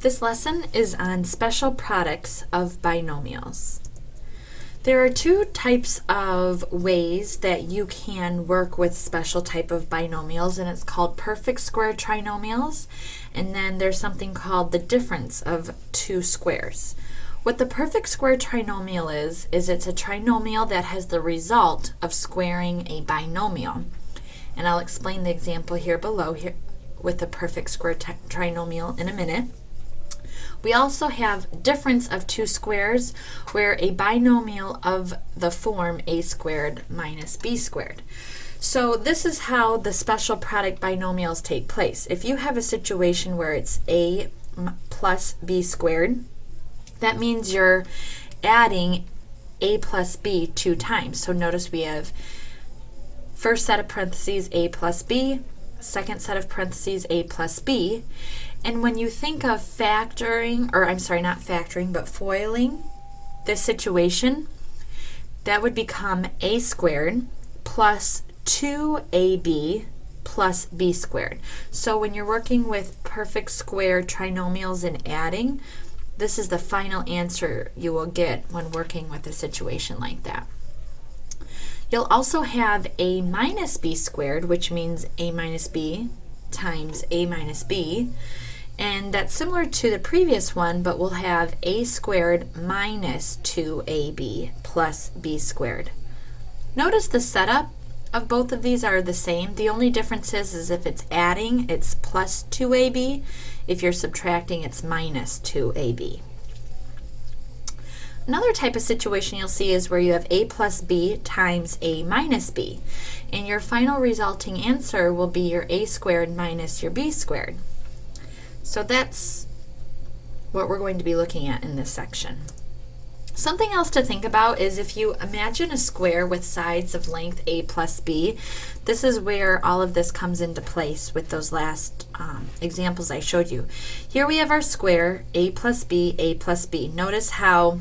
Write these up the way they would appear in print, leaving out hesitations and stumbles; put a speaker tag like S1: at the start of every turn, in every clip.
S1: This lesson is on special products of binomials. There are two types of ways that you can work with special type of binomials, and it's called perfect square trinomials, and then there's something called the difference of two squares. What the perfect square trinomial is it's a trinomial that has the result of squaring a binomial. And I'll explain the example here below here with the perfect square trinomial in a minute. We also have difference of two squares, where a binomial of the form a squared minus b squared. So this is how the special product binomials take place. If you have a situation where it's a plus b squared, that means you're adding a plus b 2 times. So notice we have first set of parentheses a plus b, second set of parentheses a plus b. And when you think of factoring, or I'm sorry, not factoring, but foiling this situation, that would become a squared plus 2ab plus b squared. So when you're working with perfect square trinomials and adding, this is the final answer you will get when working with a situation like that. You'll also have a minus b squared, which means a minus b times a minus b. And that's similar to the previous one, but we'll have a squared minus 2ab plus b squared. Notice the setup of both of these are the same. The only difference is if it's adding, it's plus 2ab. If you're subtracting, it's minus 2ab. Another type of situation you'll see is where you have a plus b times a minus b. And your final resulting answer will be your a squared minus your b squared. So that's what we're going to be looking at in this section. Something else to think about is if you imagine a square with sides of length a plus b, this is where all of this comes into place with those last examples I showed you. Here we have our square, a plus b, a plus b. Notice how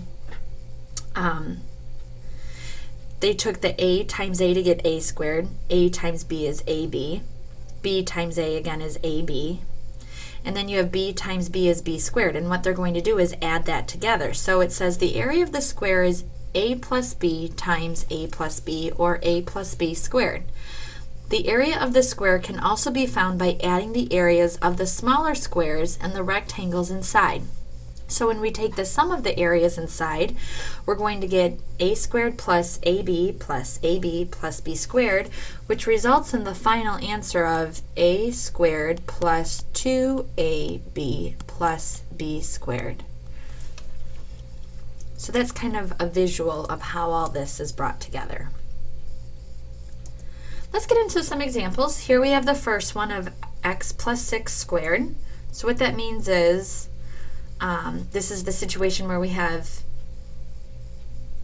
S1: they took the a times a to get a squared. A times b is ab. B times a again is ab. And then you have b times b is b squared. And what they're going to do is add that together. So it says the area of the square is a plus b times a plus b, or a plus b squared. The area of the square can also be found by adding the areas of the smaller squares and the rectangles inside. So when we take the sum of the areas inside, we're going to get a squared plus ab plus b squared, which results in the final answer of a squared plus 2ab plus b squared. So that's kind of a visual of how all this is brought together. Let's get into some examples. Here we have the first one of x plus 6 squared. So what that means is this is the situation where we have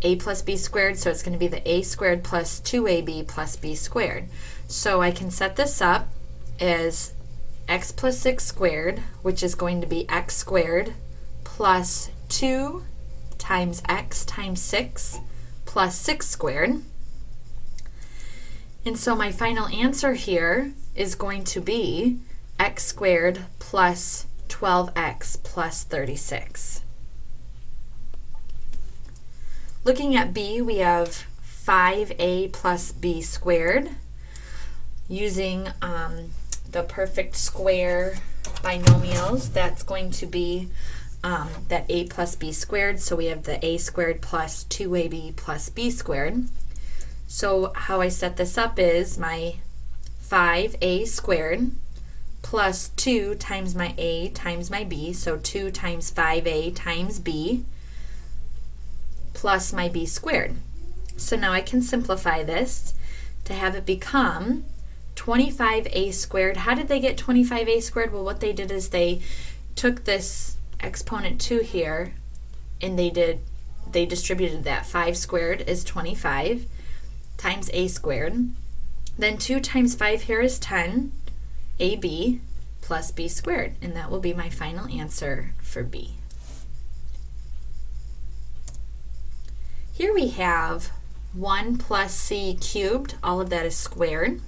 S1: a plus b squared, so it's going to be the a squared plus 2ab plus b squared. So I can set this up as x plus 6 squared, which is going to be x squared plus 2 times x times 6 plus 6 squared. And so my final answer here is going to be x squared plus 12x plus 36. Looking at b, we have 5a plus b squared. Using the perfect square binomials, that's going to be that a plus b squared. So we have the a squared plus 2ab plus b squared. So how I set this up is my 5a squared plus 2 times my a times my b, so 2 times 5a times b, plus my b squared. So now I can simplify this to have it become 25a squared. How did they get 25a squared? Well, what they did is they took this exponent 2 here, and they distributed that. 5 squared is 25 times a squared. Then 2 times 5 here is 10. ab plus b squared, and that will be my final answer for b. Here we have 1 plus c cubed, all of that is squared.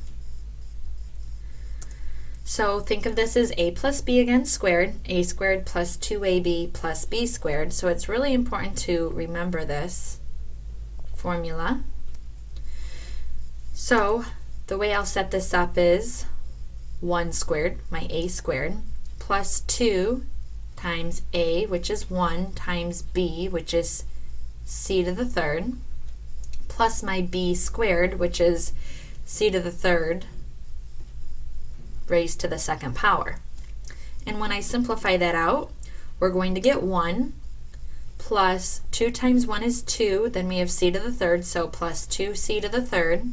S1: So think of this as a plus b again squared, a squared plus 2ab plus b squared. So it's really important to remember this formula. So the way I'll set this up is 1 squared, my a squared, plus 2 times a, which is 1, times b, which is c to the third, plus my b squared, which is c to the third raised to the second power. And when I simplify that out, we're going to get 1 plus 2 times 1 is 2, then we have c to the third, so plus 2c to the third.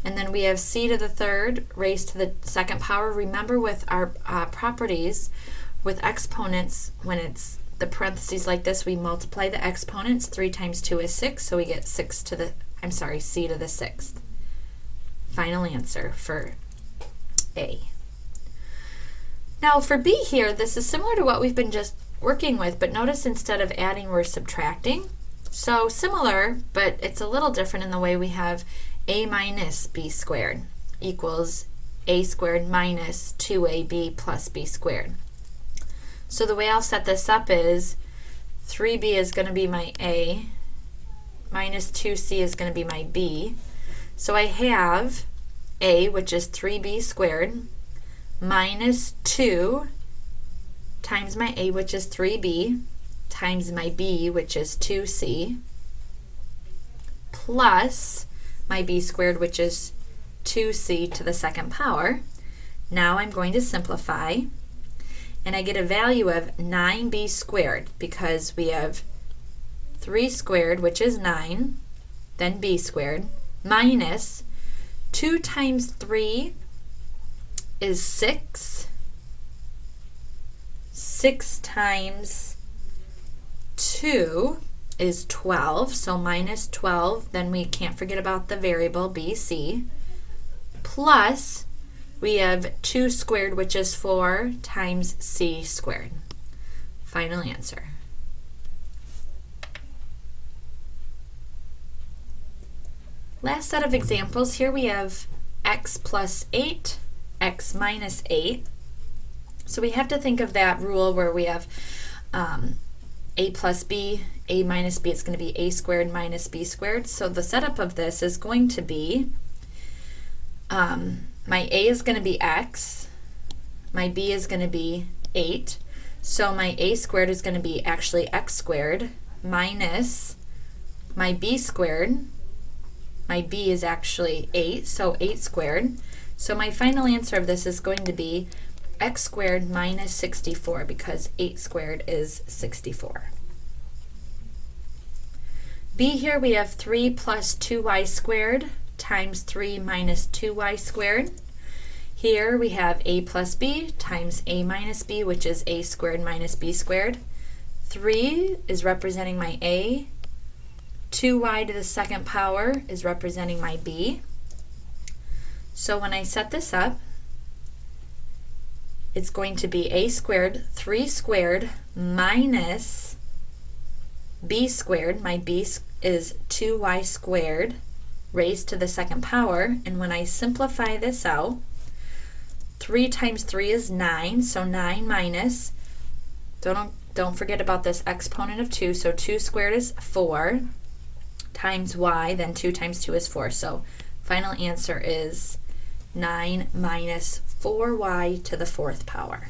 S1: And then we have c to the third raised to the second power. Remember with our properties, with exponents, when it's the parentheses like this, we multiply the exponents. 3 times 2 is 6, so we get c to the 6th. Final answer for A. Now for B here, this is similar to what we've been just working with, but notice instead of adding, we're subtracting. So similar, but it's a little different in the way we have a minus b squared equals a squared minus 2ab plus b squared. So the way I'll set this up is 3b is going to be my a, minus 2c is going to be my b. So I have a, which is 3b squared, minus 2 times my a, which is 3b, times my b, which is 2c, plus my b squared, which is 2c to the second power. Now I'm going to simplify, and I get a value of 9b squared because we have 3 squared, which is 9, then b squared, minus 2 times 3 is 6. 6 times 2 is 12, so minus 12. Then we can't forget about the variable bc. Plus, we have 2 squared, which is 4, times c squared. Final answer. Last set of examples. Here we have x plus 8, x minus 8. So we have to think of that rule where we have a plus b, a minus b, it's going to be a squared minus b squared. So the setup of this is going to be, my a is going to be x, my b is going to be 8, so my a squared is going to be actually x squared, minus my b squared, my b is actually 8, so 8 squared. So my final answer of this is going to be x squared minus 64 because 8 squared is 64. B here we have 3 plus 2y squared times 3 minus 2y squared. Here we have a plus b times a minus b, which is a squared minus b squared. 3 is representing my a. 2y to the second power is representing my b. So when I set this up, it's going to be a squared, 3 squared, minus b squared. My b is 2y squared raised to the second power. And when I simplify this out, 3 times 3 is 9, so 9 minus, don't forget about this exponent of 2, so 2 squared is 4, times y, then 2 times 2 is 4. So final answer is 9 minus 4y to the 4th power.